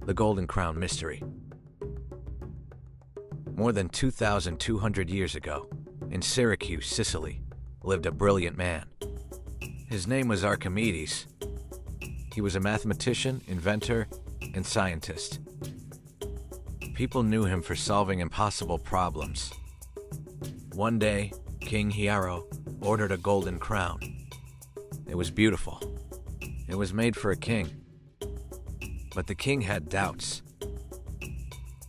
The Golden Crown Mystery. More than 2,200 years ago, in Syracuse, Sicily, lived a brilliant man. His name was Archimedes. He was a mathematician, inventor, and scientist. People knew him for solving impossible problems. One day, King Hiero ordered a golden crown. It was beautiful. It was made for a king. But the king had doubts.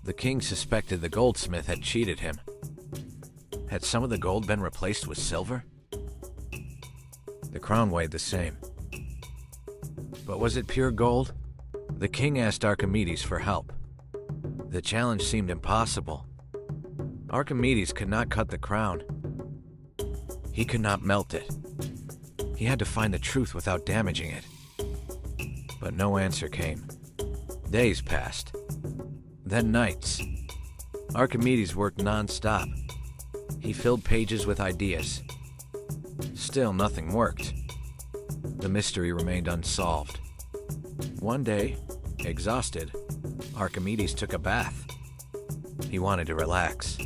The king suspected the goldsmith had cheated him. Had some of the gold been replaced with silver? The crown weighed the same. But was it pure gold? The king asked Archimedes for help. The challenge seemed impossible. Archimedes could not cut the crown. He could not melt it. He had to find the truth without damaging it. But no answer came. Days passed. Then nights. Archimedes worked non-stop. He filled pages with ideas. Still nothing worked. The mystery remained unsolved. One day, exhausted, Archimedes took a bath. He wanted to relax.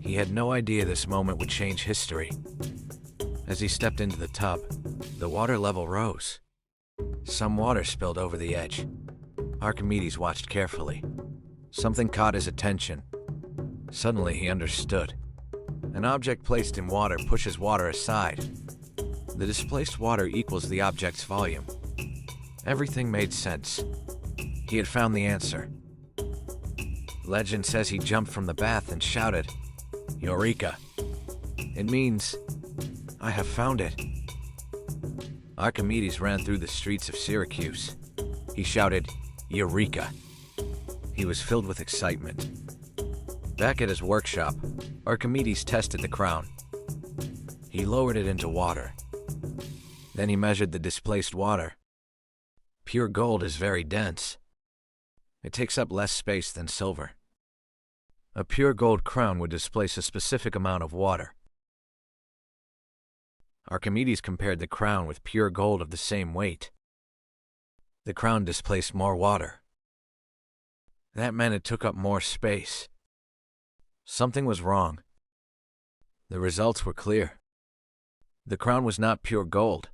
He had no idea this moment would change history. As he stepped into the tub, the water level rose. Some water spilled over the edge. Archimedes watched carefully. Something caught his attention. Suddenly he understood. An object placed in water pushes water aside. The displaced water equals the object's volume. Everything made sense. He had found the answer. Legend says he jumped from the bath and shouted, "Eureka!" It means, "I have found it." Archimedes ran through the streets of Syracuse. He shouted, "Eureka!" He was filled with excitement. Back at his workshop, Archimedes tested the crown. He lowered it into water. Then he measured the displaced water. Pure gold is very dense. It takes up less space than silver. A pure gold crown would displace a specific amount of water. Archimedes compared the crown with pure gold of the same weight. The crown displaced more water. That meant it took up more space. Something was wrong. The results were clear. The crown was not pure gold.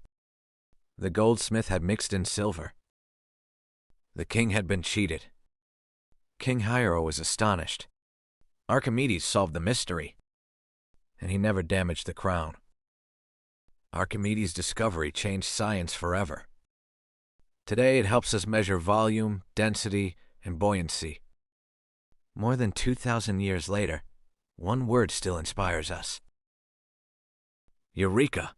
The goldsmith had mixed in silver. The king had been cheated. King Hiero was astonished. Archimedes solved the mystery, and he never damaged the crown. Archimedes' discovery changed science forever. Today it helps us measure volume, density, and buoyancy. More than 2,000 years later, one word still inspires us. Eureka!